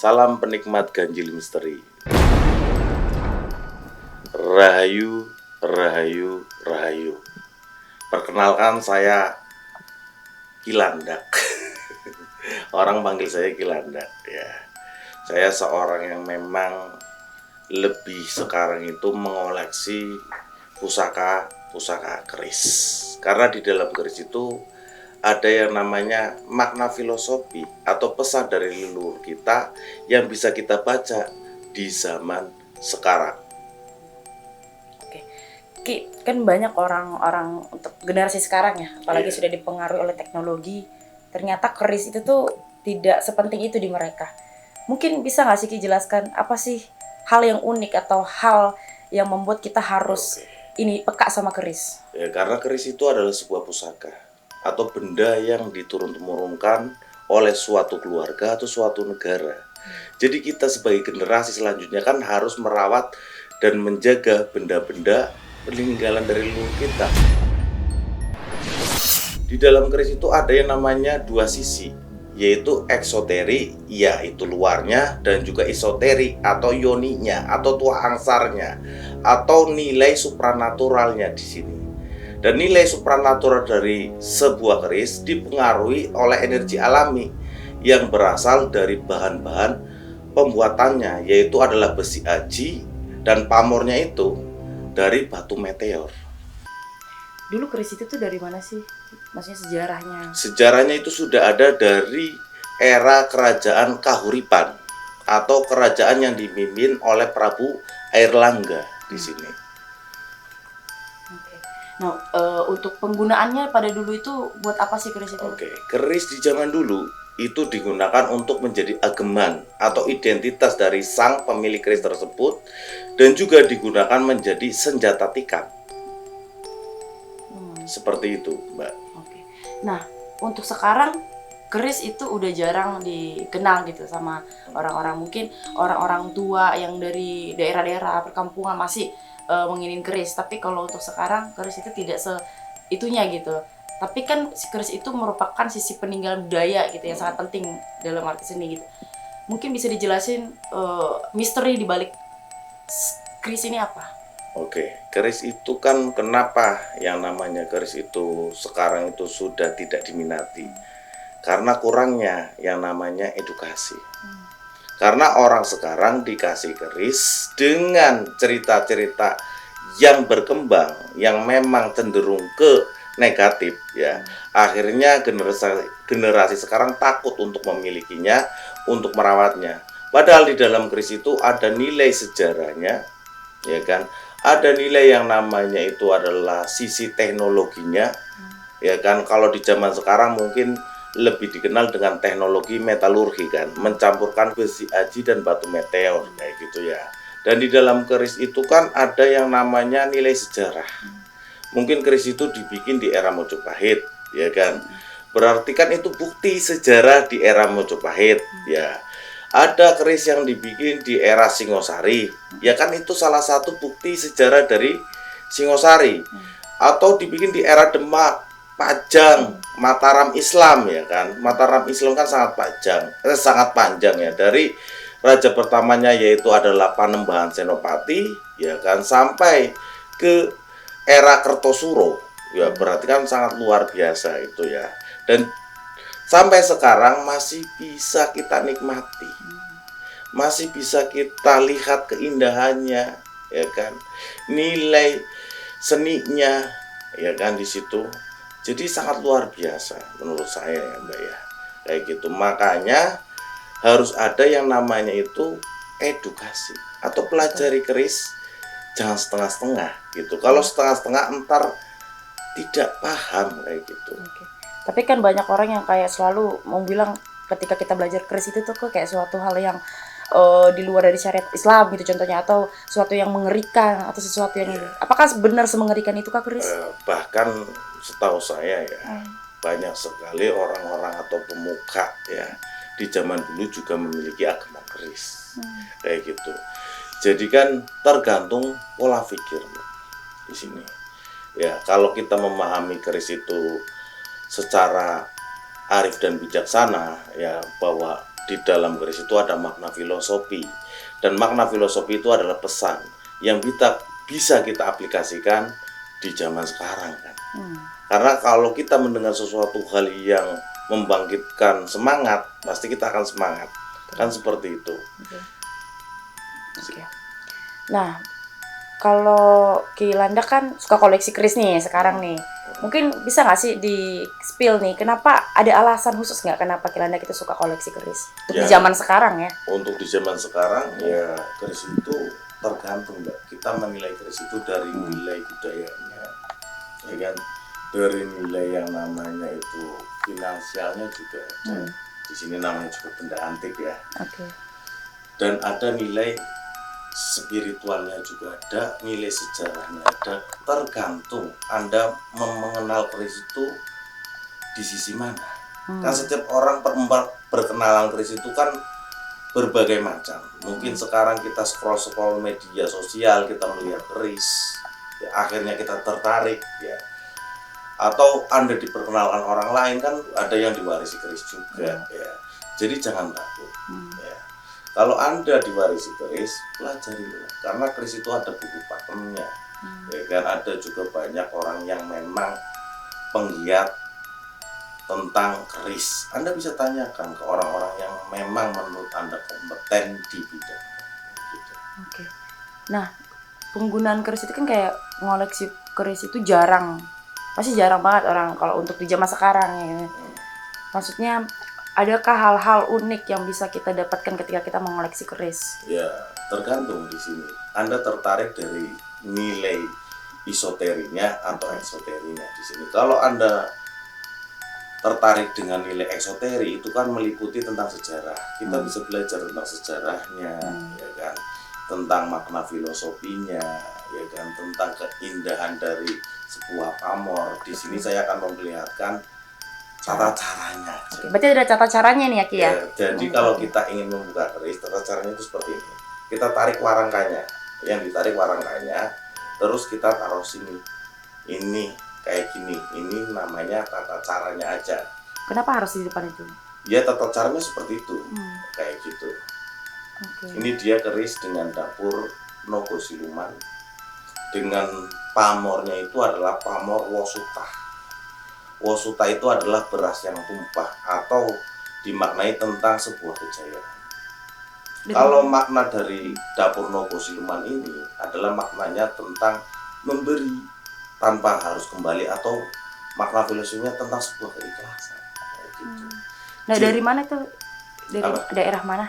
Salam penikmat ganjil misteri. Rahayu, rahayu, rahayu. Perkenalkan saya Kilandak. Orang panggil saya Kilandak ya. Saya seorang yang memang lebih sekarang itu mengoleksi pusaka keris. Karena di dalam keris itu ada yang namanya makna filosofi atau pesan dari leluhur kita yang bisa kita baca di zaman sekarang. Oke, Ki, kan banyak orang-orang untuk generasi sekarang ya, apalagi Iya. sudah dipengaruhi oleh teknologi. Ternyata keris itu tuh tidak sepenting itu di mereka. Mungkin bisa nggak sih Ki jelaskan apa sih hal yang unik atau hal yang membuat kita harus ini peka sama keris? Ya, karena keris itu adalah sebuah pusaka atau benda yang diturun-temurunkan oleh suatu keluarga atau suatu negara. Jadi kita sebagai generasi selanjutnya kan harus merawat dan menjaga benda-benda peninggalan dari leluhur kita. Di dalam keris itu ada yang namanya dua sisi, yaitu eksoteri, yaitu luarnya, dan juga esoteri atau yoninya atau tuah angsarnya atau nilai supranaturalnya di sini. Dan nilai supranatural dari sebuah keris dipengaruhi oleh energi alami yang berasal dari bahan-bahan pembuatannya, yaitu adalah besi aji dan pamornya itu dari batu meteor. Dulu keris itu tuh dari mana sih? Maksudnya sejarahnya? Sejarahnya itu sudah ada dari era kerajaan Kahuripan atau kerajaan yang dipimpin oleh Prabu Airlangga di sini. Oke. Nah, untuk penggunaannya pada dulu itu buat apa sih keris itu? Oke, keris di zaman dulu itu digunakan untuk menjadi ageman atau identitas dari sang pemilik keris tersebut dan juga digunakan menjadi senjata tikar. Seperti itu, Mbak. Oke. Nah, untuk sekarang keris itu udah jarang dikenal gitu sama orang-orang, mungkin orang-orang tua yang dari daerah-daerah perkampungan masih menginin keris. Tapi kalau untuk sekarang keris itu tidak itunya gitu. Tapi kan si keris itu merupakan sisi peninggalan budaya gitu yang sangat penting dalam arti seni gitu. Mungkin bisa dijelasin misteri di balik keris ini apa? Oke, keris itu kan kenapa yang namanya keris itu sekarang itu sudah tidak diminati? Karena kurangnya yang namanya edukasi. Karena orang sekarang dikasih keris dengan cerita-cerita yang berkembang, yang memang cenderung ke negatif ya. Akhirnya generasi sekarang takut untuk memilikinya, untuk merawatnya. Padahal di dalam keris itu ada nilai sejarahnya, ya kan? Ada nilai yang namanya itu adalah sisi teknologinya, ya kan? Kalau di zaman sekarang mungkin lebih dikenal dengan teknologi metalurgi kan, mencampurkan besi aji dan batu meteor kayak gitu ya. Dan di dalam keris itu kan ada yang namanya nilai sejarah. Mungkin keris itu dibikin di era Mojopahit, ya kan? Berarti kan itu bukti sejarah di era Mojopahit, ya. Ada keris yang dibikin di era Singosari, ya kan itu salah satu bukti sejarah dari Singosari. Atau dibikin di era Demak, Pajang, Mataram Islam ya kan. Mataram Islam kan sangat panjang ya, dari raja pertamanya yaitu adalah Panembahan Senopati ya kan sampai ke era Kertosuro. Ya berarti kan sangat luar biasa itu ya. Dan sampai sekarang masih bisa kita nikmati. Masih bisa kita lihat keindahannya ya kan. Nilai seninya ya kan di situ. Jadi sangat luar biasa menurut saya ya Mbak ya. Kayak gitu. Makanya harus ada yang namanya itu edukasi atau pelajari keris, jangan setengah-setengah gitu. Kalau setengah-setengah entar tidak paham kayak gitu. Oke. Tapi kan banyak orang yang kayak selalu mau bilang ketika kita belajar keris itu tuh kayak suatu hal yang di luar dari syariat Islam gitu contohnya, atau sesuatu yang mengerikan atau sesuatu yang apakah benar semengerikan itu kah keris? Bahkan setahu saya ya banyak sekali orang-orang atau pemuka ya di zaman dulu juga memiliki agama keris kayak gitu. Jadi kan tergantung pola pikir di sini. Ya kalau kita memahami keris itu secara arif dan bijaksana ya, bahwa di dalam keris itu ada makna filosofi, dan makna filosofi itu adalah pesan yang bisa kita aplikasikan di zaman sekarang kan. Karena kalau kita mendengar sesuatu hal yang membangkitkan semangat, pasti kita akan semangat. Kan seperti itu. Oke. Nah, kalau Ki Landa kan suka koleksi keris nih sekarang nih. Mungkin bisa nggak sih di spill nih, kenapa ada alasan khusus nggak kenapa Ki Landa kita suka koleksi keris? Untuk di zaman sekarang ya? Untuk di zaman sekarang ya keris itu tergantung Mbak. Kita menilai keris itu dari nilai budayanya, ya kan? Dari nilai yang namanya itu finansialnya juga ada. Di sini namanya juga benda antik ya. Dan ada nilai spiritualnya juga ada, nilai sejarahnya ada. Tergantung Anda mengenal keris itu di sisi mana. Kan setiap orang berkenalan keris itu kan berbagai macam. Mungkin sekarang kita scroll media sosial, kita melihat keris, ya, akhirnya kita tertarik ya. Atau Anda diperkenalkan orang lain, kan ada yang diwarisi keris juga ya. Jadi jangan takut ya. Kalau Anda diwarisi keris, pelajarilah, karena keris itu ada buku pakemnya. Ya kan, ada juga banyak orang yang memang penggiat tentang keris. Anda bisa tanyakan ke orang-orang yang memang menurut Anda kompeten di bidang gitu. Nah, penggunaan keris itu kan kayak ngoleksi keris itu jarang. Pasti jarang banget orang kalau untuk di zaman sekarang ya. Maksudnya adakah hal-hal unik yang bisa kita dapatkan ketika kita mengoleksi keris? Ya, tergantung di sini. Anda tertarik dari nilai esoterinya atau eksoterinya di sini. Kalau Anda tertarik dengan nilai eksoteri, itu kan meliputi tentang sejarah. Kita bisa belajar tentang sejarahnya, ya kan, tentang makna filosofinya, ya kan, tentang keindahan dari sebuah pamor. Di sini saya akan memperlihatkan tata caranya. Berarti ada tata caranya nih ya Ki ya? Jadi kalau kita ingin membuka keris, tata caranya itu seperti ini. Kita tarik warangkanya, yang ditarik warangkanya, terus kita taruh sini. Ini kayak gini, ini namanya tata caranya aja. Kenapa harus di depan itu? Ya tata caranya seperti itu, kayak gitu. Ini dia keris dengan dapur Nogo Siluman. Dengan pamornya itu adalah pamor Wosuta. Wosuta itu adalah beras yang tumpah atau dimaknai tentang sebuah kejayaan. Kalau makna dari dapur Nogo Siluman ini adalah maknanya tentang memberi tanpa harus kembali, atau makna filosofinya tentang sebuah keikhlasan. Gitu. Nah, dari mana itu? Dari daerah mana?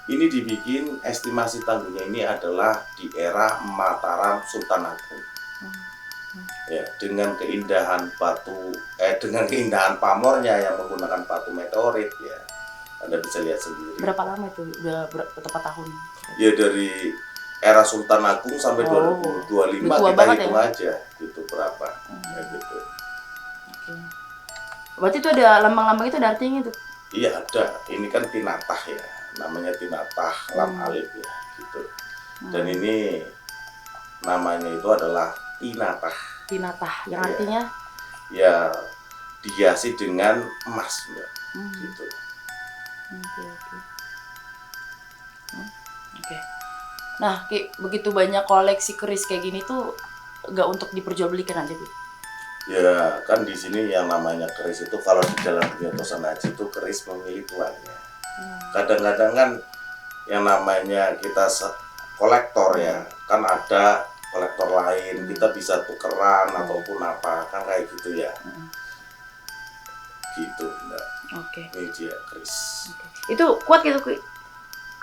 Ini dibikin, estimasi tanggungnya ini adalah di era Mataram Sultan Agung. Ya, dengan keindahan dengan keindahan pamornya yang menggunakan batu meteorit ya. Anda bisa lihat sendiri. Berapa lama itu? Udah berapa tahun? Ya dari era Sultan Agung sampai 2025 kita hitung aja gitu berapa. Ya gitu. Berarti itu ada lambang-lambang, itu ada artinya tuh? Iya ada, ini kan tinatah ya, namanya tinatah lam alif ya gitu. Dan ini namanya itu adalah tinatah. Tinatah, yang artinya? Ya dihiasi dengan emas Mbak, gitu. Nah, begitu banyak koleksi keris kayak gini tuh nggak untuk diperjualbelikan aja Bu? Ya kan di sini yang namanya keris itu, kalau di dalam dunia Tosan-Haji itu keris memilih tuannya. Kadang-kadang kan yang namanya kita kolektor ya, kan ada kolektor lain, kita bisa tukeran ataupun apa, kan kayak gitu ya. Gitu Mbak. Ini dia keris. Itu kuat gitu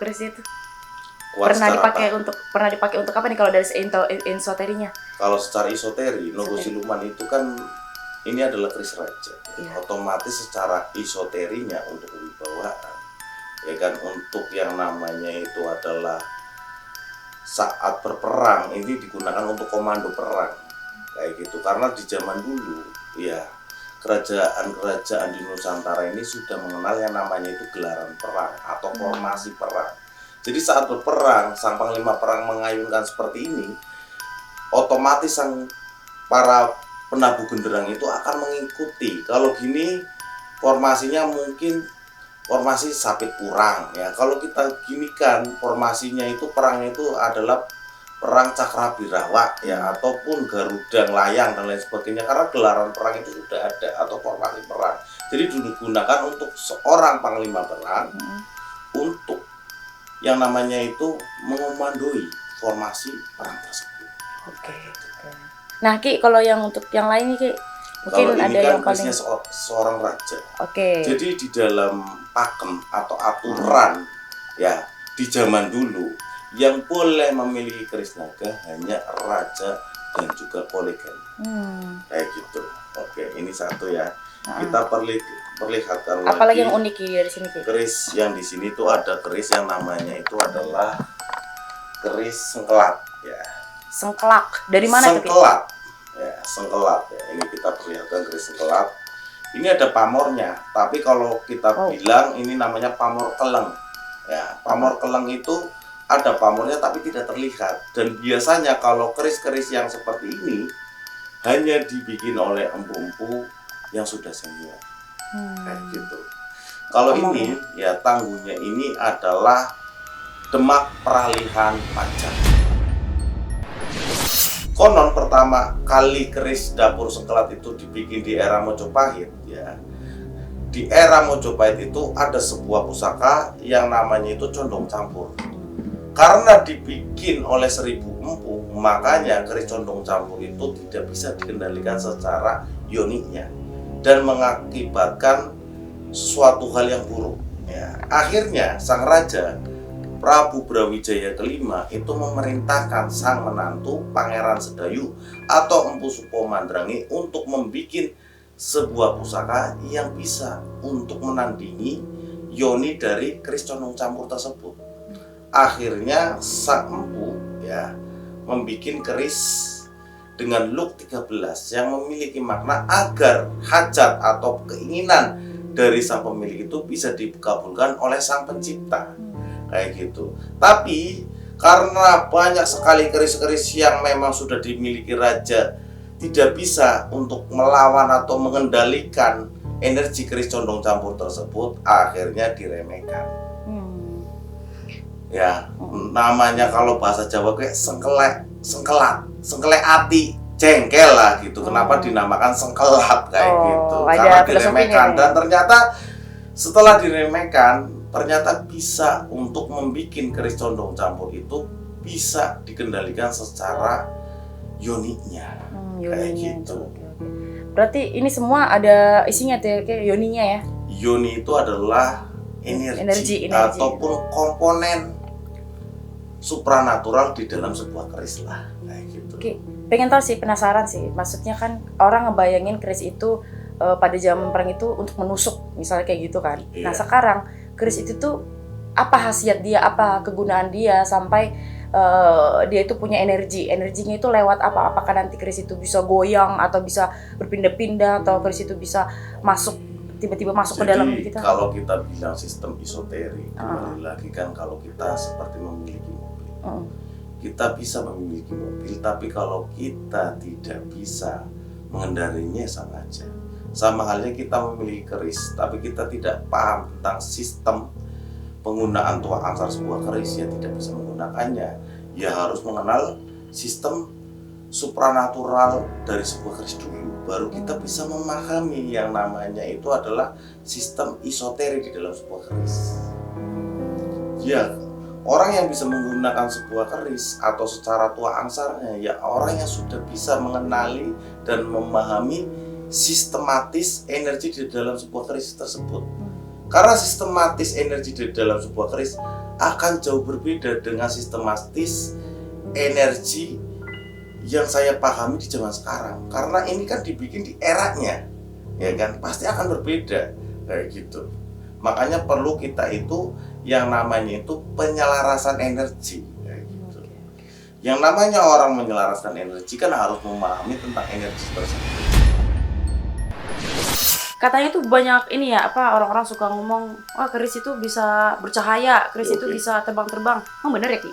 keris itu? Pernah dipakai untuk apa nih kalau dari esoterinya? Kalau secara esoteri, Nogo Siluman itu kan ini adalah keris raja. Otomatis secara esoterinya untuk kewibawaan, ya kan, untuk yang namanya itu adalah saat berperang, ini digunakan untuk komando perang kayak gitu. Karena di zaman dulu ya kerajaan-kerajaan di Nusantara ini sudah mengenal yang namanya itu gelaran perang atau formasi perang. Jadi saat berperang, sang panglima perang mengayunkan seperti ini, otomatis para penabuh genderang itu akan mengikuti. Kalau gini formasinya mungkin formasi sapit urang ya. Kalau kita ginikan formasinya itu perangnya itu adalah perang Cakrabirawa ya, ataupun Garuda Layang dan lain sebagainya, karena gelaran perang itu sudah ada atau formasi perang. Jadi digunakan untuk seorang panglima perang untuk yang namanya itu mengomandoi formasi perang tersebut. Oke. Nah Ki, kalau yang untuk yang lain nih Ki, Kalau mungkin ini ada kan yang paling kerisnya seorang raja. oke. Jadi di dalam pakem atau aturan ya di zaman dulu yang boleh memiliki keris naga hanya raja dan juga kolegan. Kayak gitu. Oke, ini satu ya. Kita perlihatkan lagi. Apalagi yang unik Ki dari sini Ki? Keris yang di sini tuh ada keris yang namanya itu adalah keris sengkelat ya. Sengkelak. Dari mana tuh Ki? Sengkelat. Ya, sengkelat ya. Ini kita perlihatkan keris sengkelat. Ini ada pamornya, tapi kalau kita bilang ini namanya pamor keleng. Ya, pamor keleng itu ada pamornya tapi tidak terlihat. Dan biasanya kalau keris-keris yang seperti ini hanya dibikin oleh empu-empu yang sudah senior. Kayak gitu. Kalau ini ya tangguhnya ini adalah Demak Peralihan Pajak. Konon pertama kali keris dapur sengkelat itu dibikin di era Mojopahit ya. Di era Mojopahit itu ada sebuah pusaka yang namanya itu condong campur. Karena dibikin oleh 1000 empu, makanya keris condong campur itu tidak bisa dikendalikan secara yoniknya dan mengakibatkan sesuatu hal yang buruk ya. Akhirnya sang raja Prabu Brawijaya kelima itu memerintahkan sang menantu Pangeran Sedayu atau Empu Sukomandrangi untuk membuat sebuah pusaka yang bisa untuk menandingi yoni dari keris condong campur tersebut. Akhirnya sang empu ya membuat keris dengan look 13 yang memiliki makna agar hajat atau keinginan dari sang pemilik itu bisa dikabulkan oleh sang pencipta. Kayak gitu. Tapi karena banyak sekali keris-keris yang memang sudah dimiliki raja tidak bisa untuk melawan atau mengendalikan energi keris condong campur tersebut, akhirnya diremehkan. Ya, namanya kalau bahasa Jawa kayak sengkelek ati, jengkel lah gitu. Kenapa dinamakan sengkelat kayak gitu? Karena diremehkan dan ternyata setelah diremehkan ternyata bisa untuk membuat keris condong campur itu bisa dikendalikan secara yoniknya. Kayak gitu. Berarti ini semua ada isinya tuh kayak yoninya ya? Yoni itu adalah energi. Ataupun komponen supranatural di dalam sebuah keris lah. Kayak gitu. Oke, pengen tahu sih, penasaran sih. Maksudnya kan orang ngebayangin keris itu pada zaman perang itu untuk menusuk, misalnya kayak gitu kan. Nah sekarang keris itu tuh apa khasiat dia, apa kegunaan dia sampai dia itu punya energinya itu lewat apa? Apakah nanti keris itu bisa goyang atau bisa berpindah-pindah atau keris itu bisa masuk tiba-tiba masuk ke dalam kita? Kalau kita bilang sistem esoterik, kembali lagi kan kalau kita seperti memiliki mobil, kita bisa memiliki mobil, tapi kalau kita tidak bisa mengendarinya sama aja. Sama halnya kita memiliki keris, tapi kita tidak paham tentang sistem penggunaan tuak angsar sebuah keris, ya tidak bisa menggunakannya. Ya harus mengenal sistem supranatural dari sebuah keris dulu, baru kita bisa memahami yang namanya itu adalah sistem esoterik di dalam sebuah keris. Ya, orang yang bisa menggunakan sebuah keris atau secara tuak angsarnya, ya orang yang sudah bisa mengenali dan memahami sistematis energi di dalam sebuah keris tersebut. Karena sistematis energi di dalam sebuah keris akan jauh berbeda dengan sistematis energi yang saya pahami di zaman sekarang. Karena ini kan dibikin di eranya, ya kan, pasti akan berbeda kayak gitu. Makanya perlu kita itu yang namanya itu penyelarasan energi kayak gitu. Yang namanya orang menyelaraskan energi kan harus memahami tentang energi tersebut. Katanya tuh banyak ini ya, apa orang-orang suka ngomong, wah keris itu bisa bercahaya, keris itu bisa terbang-terbang. Emang bener ya Ki?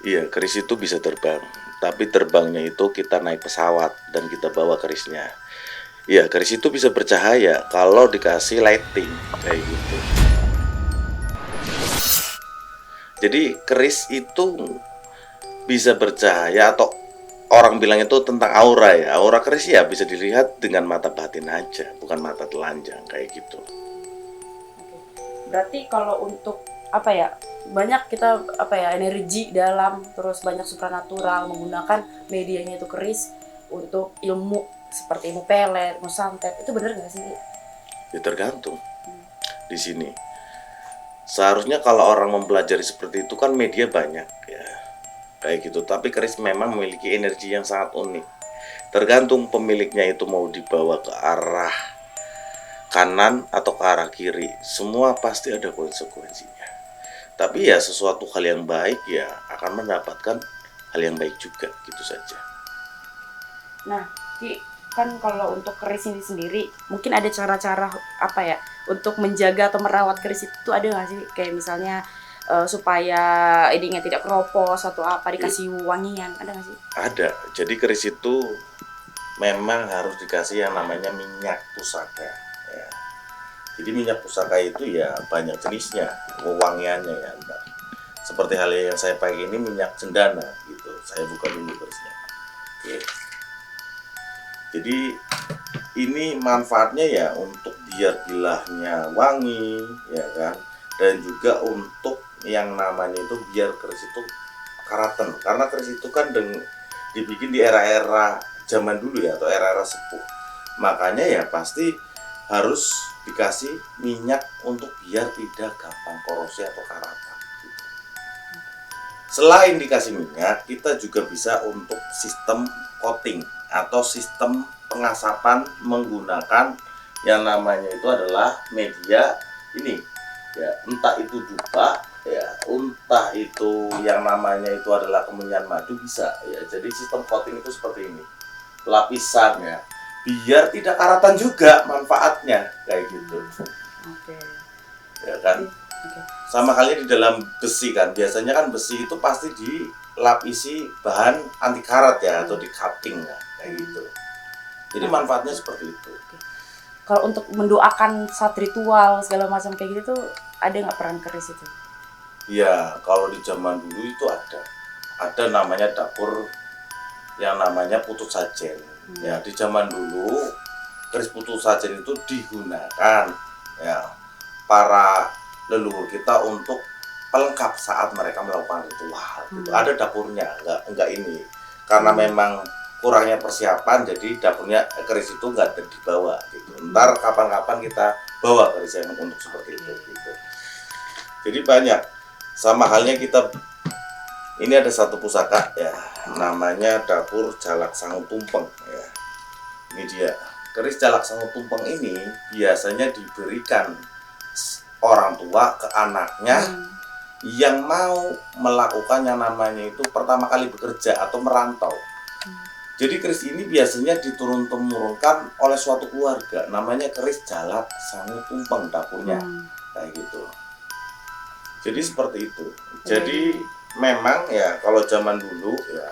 Iya, keris itu bisa terbang. Tapi terbangnya itu kita naik pesawat dan kita bawa kerisnya. Iya, keris itu bisa bercahaya kalau dikasih lighting kayak gitu. Jadi keris itu bisa bercahaya, atau orang bilang itu tentang aura ya. Aura keris ya bisa dilihat dengan mata batin aja, bukan mata telanjang kayak gitu. Berarti kalau untuk apa ya, banyak kita apa ya, energi dalam, terus banyak supranatural menggunakan medianya itu keris untuk ilmu seperti ilmu pelet, ilmu santet, itu bener nggak sih? Ya tergantung di sini. Seharusnya kalau orang mempelajari seperti itu kan media banyak ya, kayak gitu. Tapi keris memang memiliki energi yang sangat unik. Tergantung pemiliknya itu mau dibawa ke arah kanan atau ke arah kiri, semua pasti ada konsekuensinya. Tapi ya sesuatu hal yang baik ya akan mendapatkan hal yang baik juga, gitu saja. Nah, Ki, kan kalau untuk keris ini sendiri, mungkin ada cara-cara apa ya untuk menjaga atau merawat keris itu, ada nggak sih? Kayak misalnya supaya ininya tidak keropos atau apa, dikasih wangian, ada nggak sih? Ada. Jadi keris itu memang harus dikasih yang namanya minyak pusaka ya. Jadi minyak pusaka itu ya banyak jenisnya, wewangiannya ya. Entar. Seperti halnya yang saya pakai ini minyak cendana gitu. Saya buka dulu kerisnya. Oke. Jadi ini manfaatnya ya untuk biar bilahnya wangi ya kan, dan juga untuk yang namanya itu biar keris itu karaten, karena keris itu kan dibikin di era-era zaman dulu ya, atau era-era sepuh. Makanya ya pasti harus dikasih minyak untuk biar tidak gampang korosi atau karatan gitu. Selain dikasih minyak, kita juga bisa untuk sistem coating atau sistem pengasapan menggunakan yang namanya itu adalah media ini ya, entah itu dupa ya, entah itu yang namanya itu adalah kemenyan madu, bisa ya. Jadi sistem coating itu seperti ini, lapisannya biar tidak karatan juga, manfaatnya kayak gitu. Oke. Ya kan, sama halnya di dalam besi kan, biasanya kan besi itu pasti dilapisi bahan anti karat ya, atau di cutting ya, kayak gitu. Jadi manfaatnya seperti itu. Kalau untuk mendoakan saat ritual segala macam kayak gitu tuh, ada nggak peran keris itu? Ya kalau di zaman dulu itu ada namanya dapur yang namanya putu sajen. Ya di zaman dulu keris putu sajen itu digunakan ya para leluhur kita untuk pelengkap saat mereka melakukan ritual. Gitu. Ada dapurnya, enggak ini. Karena memang kurangnya persiapan, jadi dapurnya keris itu nggak dibawa gitu. Ntar kapan-kapan kita bawa keris yang untuk seperti itu gitu. Jadi banyak. Sama halnya kita, ini ada satu pusaka ya, namanya dapur Jalak Sangu Tumpeng ya. Ini dia. Keris Jalak Sangu Tumpeng ini biasanya diberikan orang tua ke anaknya yang mau melakukan yang namanya itu pertama kali bekerja atau merantau. Jadi keris ini biasanya diturun-temurunkan oleh suatu keluarga, namanya keris Jalak Sangu Tumpeng dapurnya, kayak gitu. Jadi seperti itu. Jadi memang ya kalau zaman dulu ya,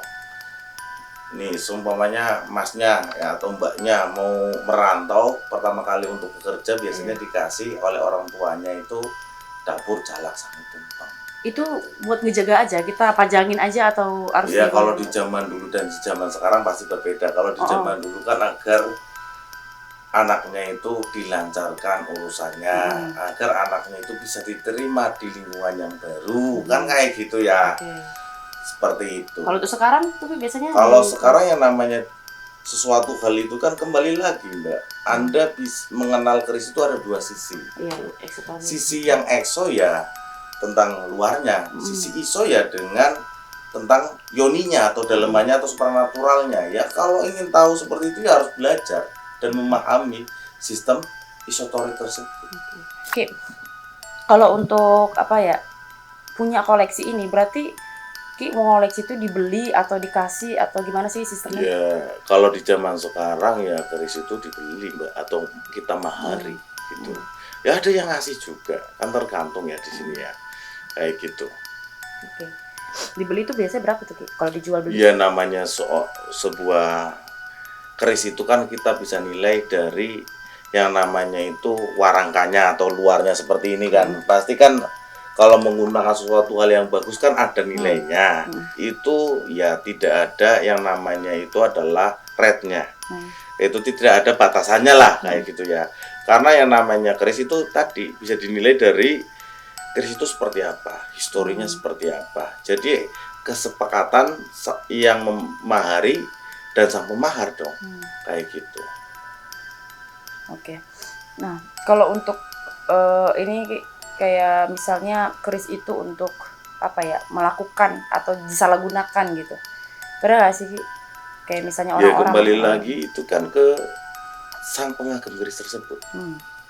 nih seumpamanya masnya ya atau mbaknya mau merantau pertama kali untuk bekerja, biasanya dikasih oleh orang tuanya itu dapur Jalak Sangu Tumpeng. Itu buat ngejaga aja, kita pajangin aja atau harus? Ya kalau di zaman dulu dan di zaman sekarang pasti berbeda. Kalau di zaman dulu kan agar anaknya itu dilancarkan urusannya, agar anaknya itu bisa diterima di lingkungan yang baru, kan kayak gitu ya. Seperti itu. Kalau untuk sekarang tuh biasanya? Kalau sekarang yang namanya sesuatu hal itu kan kembali lagi Mbak, Anda mengenal keris itu ada dua sisi. Sisi yang ekso ya tentang luarnya, sisi iso ya dengan tentang yoninya atau dalemannya atau supernaturalnya ya. Kalau ingin tahu seperti itu ya harus belajar dan memahami sistem esoterik tersebut. Oke. Kalau untuk apa ya, punya koleksi ini berarti Ki mau koleksi itu dibeli atau dikasih atau gimana sih sistemnya? Ya kalau di zaman sekarang ya keris itu dibeli Mbak, atau kita mahari gitu. Ya ada yang ngasih juga, kan tergantung ya di sini ya, kayak gitu. Oke. Dibeli itu biasanya berapa tuh Ki kalau dijual beli? Ya namanya sebuah keris itu kan kita bisa nilai dari yang namanya itu warangkanya atau luarnya seperti ini kan. Pasti kan kalau menggunakan sesuatu hal yang bagus kan ada nilainya. Itu ya tidak ada yang namanya itu adalah rate-nya. Itu tidak ada batasannya lah kayak gitu ya. Karena yang namanya keris itu tadi bisa dinilai dari keris itu seperti apa, historinya seperti apa. Jadi kesepakatan yang memahari dan sang pemahar dong, kayak gitu. Oke. Nah, kalau untuk ini kayak misalnya keris itu untuk apa ya, melakukan atau disalahgunakan gitu. Pernah nggak sih kayak misalnya Ya orang-orang kembali lagi itu kan ke sang pengagem keris tersebut.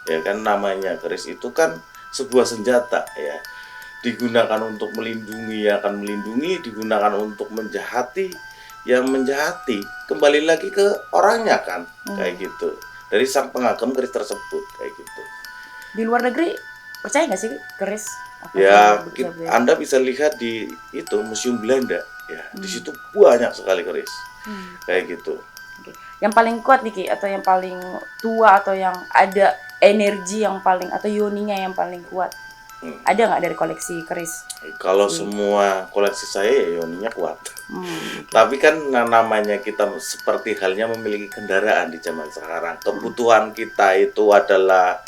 Ya kan namanya keris itu kan sebuah senjata ya. Digunakan untuk melindungi ya akan melindungi, digunakan untuk menjahati yang menjahati. Kembali lagi ke orangnya kan, kayak gitu. Dari sang pengagem keris tersebut kayak gitu. Di luar negeri percaya nggak sih keris? Ya, Anda bisa lihat di itu Museum Belanda ya. Di situ banyak sekali keris. Kayak gitu. Yang paling kuat nih Ki, atau yang paling tua, atau yang ada energi yang paling atau yoninya yang paling kuat? Ada nggak dari koleksi keris? Kalau semua koleksi saya ya yoninya kuat. Tapi kan namanya kita seperti halnya memiliki kendaraan di zaman sekarang. Kebutuhan kita itu adalah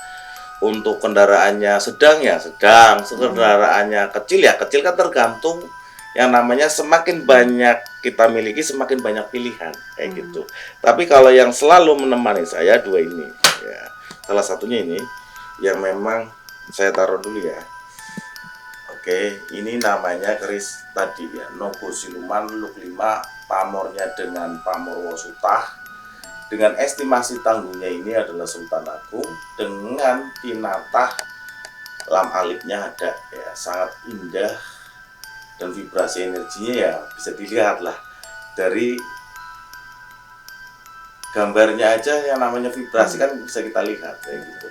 untuk kendaraannya sedang ya sedang, kendaraannya kecil ya kecil, kan tergantung yang namanya semakin banyak kita miliki semakin banyak pilihan kayak gitu. Tapi kalau yang selalu menemani saya dua ini ya, salah satunya ini yang memang saya taruh dulu ya. Oke, ini namanya keris tadi ya, Nogo Siluman Luk 5, pamornya dengan pamor Wosutah. Dengan estimasi tanggungnya ini adalah Sultan Agung, dengan tinatah lam alipnya ada ya, sangat indah dan vibrasi energinya ya bisa dilihat lah dari gambarnya aja, yang namanya vibrasi kan bisa kita lihat kayak gitu.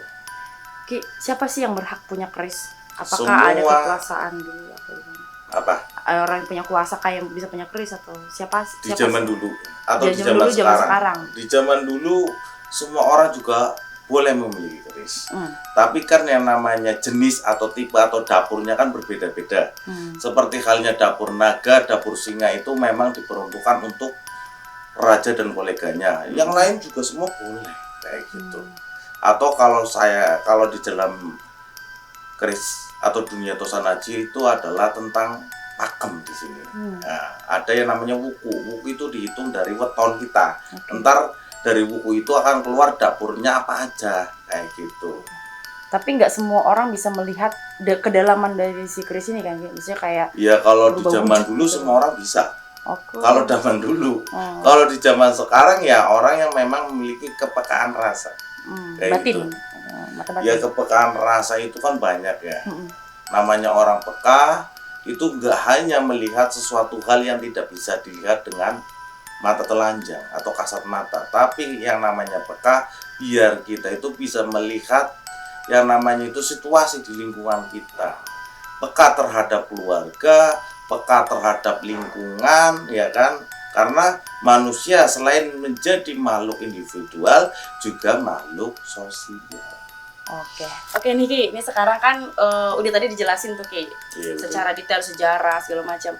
Ki, siapa sih yang berhak punya keris? Apakah Semua, ada kekuasaan dulu atau gimana? Apa? Orang yang punya kuasa kayak yang bisa punya keris, atau siapa Di zaman sih? dulu atau di Zaman zaman dulu, zaman sekarang? sekarang. Di zaman dulu semua orang juga boleh memiliki keris. Tapi kan yang namanya jenis atau tipe atau dapurnya kan berbeda-beda. Seperti halnya dapur naga, dapur singa itu memang diperuntukkan untuk raja dan koleganya. Yang lain juga semua boleh kayak gitu. Atau kalau di dalam keris atau dunia Tosanaji itu adalah tentang pakem di sini. Nah, ada yang namanya wuku. Wuku itu dihitung dari weton kita. Ntar dari wuku itu akan keluar dapurnya apa aja kayak gitu. Tapi nggak semua orang bisa melihat kedalaman dari si keris ini kan? Misalnya kayak ya kalau di zaman dulu gitu. Semua orang bisa. Kalau zaman dulu. Kalau di zaman sekarang ya orang yang memang memiliki kepekaan rasa. Kayak batin. Gitu. Ya kepekaan rasa itu kan banyak ya. Namanya orang peka itu nggak hanya melihat sesuatu hal yang tidak bisa dilihat dengan mata telanjang atau kasat mata, tapi yang namanya peka biar kita itu bisa melihat yang namanya itu situasi di lingkungan kita, peka terhadap keluarga, peka terhadap lingkungan, ya kan? Karena manusia selain menjadi makhluk individual juga makhluk sosial. Oke nih Ki, ini sekarang kan udah tadi dijelasin tuh Ki, secara detail sejarah segala macam.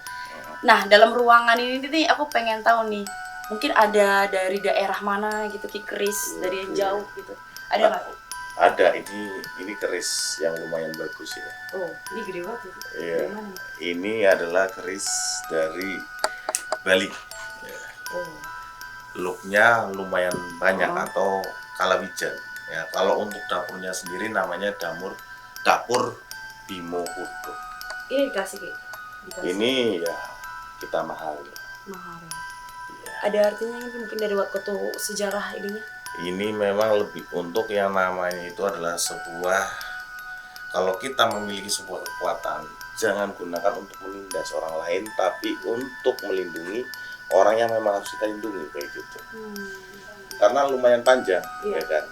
Nah, dalam ruangan ini nih aku pengen tahu nih, mungkin ada dari daerah mana gitu Ki keris dari yang jauh gitu, ada nggak? Ada, ini keris yang lumayan bagus ya. Oh, ini gede banget ya. Iya. Ini adalah keris dari Bali. Ya. Looknya lumayan banyak atau kalawijan. Ya, kalau untuk dapurnya sendiri namanya dapur Bimo Purdo. Ini dikasih Ki? Ini ya kita mahal. Mahal. Ya. Ada artinya ini mungkin dari waktu sejarah ininya? Ini memang lebih untuk yang namanya itu adalah sebuah, kalau kita memiliki sebuah kekuatan, jangan gunakan untuk menindas orang lain, tapi untuk melindungi orang yang memang harus kita lindungi kayak gitu. Karena lumayan panjang, ya kan?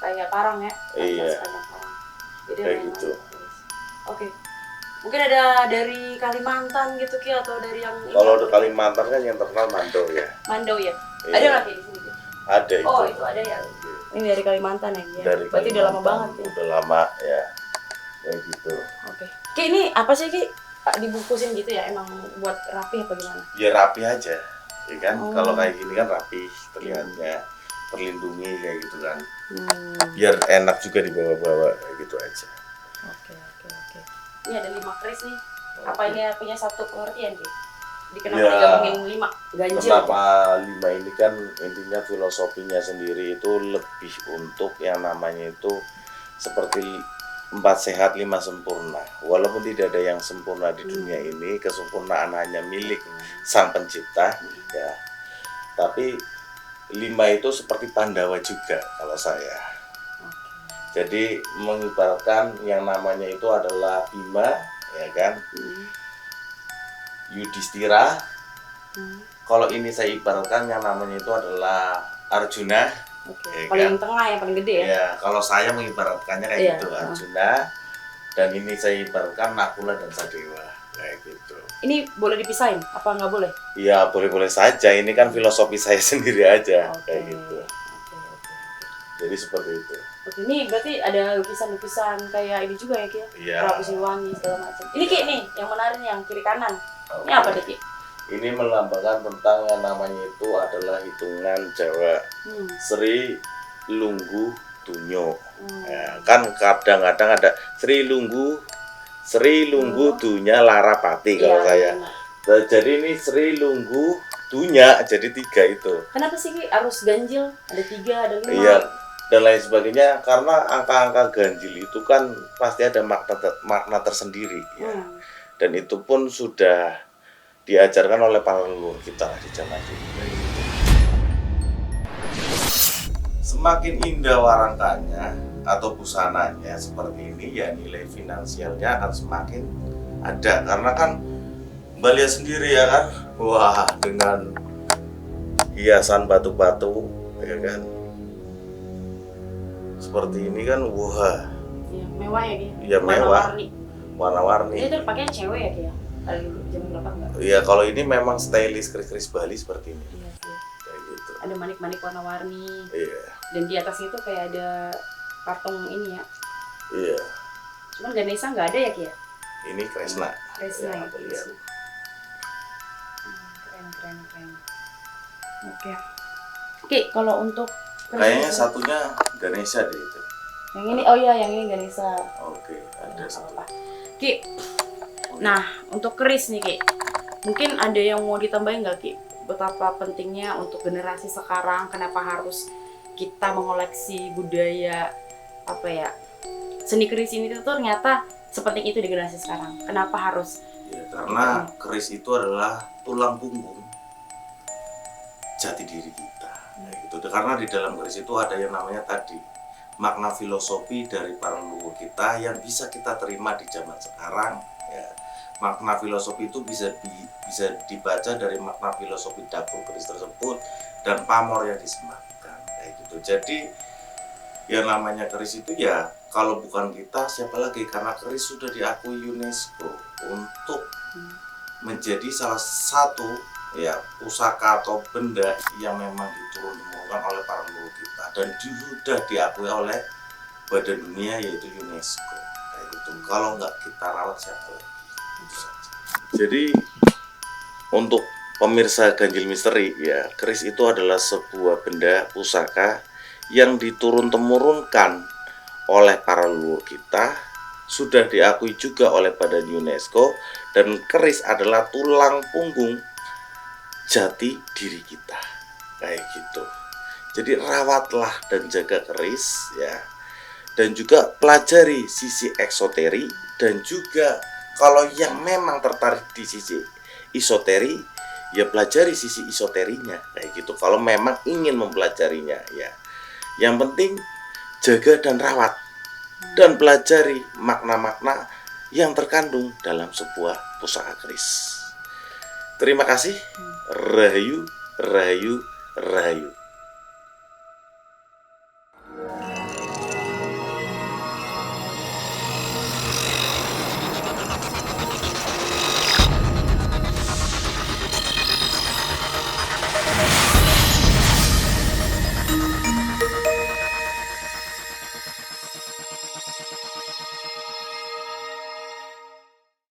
Kayak parang ya? Iya. Jadi kayak gitu. Oke. Mungkin ada dari Kalimantan gitu Ki, atau dari yang kalau di Kalimantan kan yang terkenal Mandau ya. Mandau ya? Iya. Ada nggak Ki di sini? Ada itu. Oh, itu ada ya. Ini dari Kalimantan ya? Dari berarti Kalimantan, udah lama banget ya? Udah lama ya. kayak gitu. Oke. Ki ini apa sih Ki? Dibungkusin gitu ya, emang buat rapi apa gimana? Ya rapi aja, ya kan. Oh. Kalau kayak gini kan rapi, terlihatnya terlindungi kayak gitu kan. Hmm. Biar enak juga dibawa-bawa kayak gitu aja. Oke. Ini ada 5 keris nih. Apa ini punya satu pengertian Ki? Kenapa Ya, digabungin 5 ganjil? Kenapa 5 ini kan intinya filosofinya sendiri itu lebih untuk yang namanya itu seperti 4 sehat 5 sempurna. Walaupun tidak ada yang sempurna di dunia ini, kesempurnaan hanya milik Sang Pencipta, ya. Tapi 5 itu seperti Pandawa juga kalau saya. Jadi mengibaratkan yang namanya itu adalah Bima, ya kan? Yudhistira. Kalau ini saya ibaratkan yang namanya itu adalah Arjuna. Ya Paling kan? tengah yang paling gede ya? Ya, kalau saya mengibaratkannya kayak Iya. gitu, Arjuna. Dan ini saya ibaratkan Nakula dan Sadewa, kayak gitu. Ini boleh dipisahin? Apa nggak boleh? Ya, boleh-boleh saja. Ini kan filosofi saya sendiri aja, kayak gitu. Oke. Jadi seperti itu. Oke, ini berarti ada lukisan-lukisan kayak ini juga ya Ki? Iya. Rapi Siliwangi segala macam. Ini Ki nih, yang menarik nih, yang kiri kanan. Oke. Ini apa deh Ki? Ini melambangkan tentang yang namanya itu adalah hitungan Jawa. Sri Lunggu Tunyo. Ya, kan kadang-kadang ada Sri Lunggu Dunya Larapati kalau saya. Nah, jadi ini Sri Lunggu Dunya, jadi 3 itu. Kenapa sih Ki harus ganjil? Ada 3, ada 5? Iya, dan lain sebagainya, karena angka-angka ganjil itu kan pasti ada makna tersendiri ya. Dan itu pun sudah diajarkan oleh para leluhur kita di zaman dulu. Semakin indah warangkanya atau busananya seperti ini, ya nilai finansialnya akan semakin ada. Karena kan Mbak lihat sendiri ya kan, wah dengan hiasan batu-batu, ya kan, seperti ini kan, wah. Ya, mewah ya Ki? Ya mewah. Warna-warni. Ini tuh pakaian cewek ya Ki ya? Ada jam berapa enggak? Iya, kalau ini memang stylish keris-keris Bali seperti ini. Iya sih. Kayak gitu. Ada manik-manik warna-warni. Iya. Dan di atasnya itu kayak ada patung ini ya. Iya. Cuman Ganesha nggak ada ya Ki ya? Ini Kresna. Kresna ya. aku lihat. Keren. Oke, kalau untuk Kayaknya satunya Ganesha deh itu. yang ini, oh iya, yang ini Ganesha. Oke, ada satu. Ki, nah untuk keris nih Ki, mungkin ada yang mau ditambahin nggak Ki? Betapa pentingnya untuk generasi sekarang, kenapa harus kita mengoleksi budaya apa ya, seni keris ini tuh ternyata sepenting itu di generasi sekarang. Kenapa harus? Ya, karena keris itu adalah tulang punggung jati diri kita. Nah, gitu. Karena di dalam keris itu ada yang namanya tadi makna filosofi dari para leluhur kita yang bisa kita terima di zaman sekarang. Ya. Makna filosofi itu bisa dibaca dari makna filosofi dapur keris tersebut dan pamor yang disematkan, kayak gitu. Jadi yang namanya keris itu ya kalau bukan kita siapa lagi, karena keris sudah diakui UNESCO untuk menjadi salah satu ya pusaka atau benda yang memang diturun-temurunkan oleh para leluhur kita dan sudah diakui oleh Badan Dunia yaitu UNESCO. Kayak gitu. Kalau nggak kita rawat siapa lagi? Itu saja. Jadi untuk pemirsa Ganjil Misteri ya, keris itu adalah sebuah benda pusaka yang diturun-temurunkan oleh para leluhur kita, sudah diakui juga oleh Badan UNESCO, dan keris adalah tulang punggung jati diri kita, kayak gitu. Jadi rawatlah dan jaga keris ya, dan juga pelajari sisi eksoteri, dan juga kalau yang memang tertarik di sisi isoteri ya pelajari sisi isoterinya, kayak gitu. Kalau memang ingin mempelajarinya ya, yang penting jaga dan rawat dan pelajari makna-makna yang terkandung dalam sebuah pusaka keris. Terima kasih. Rahayu, rahayu, rahayu.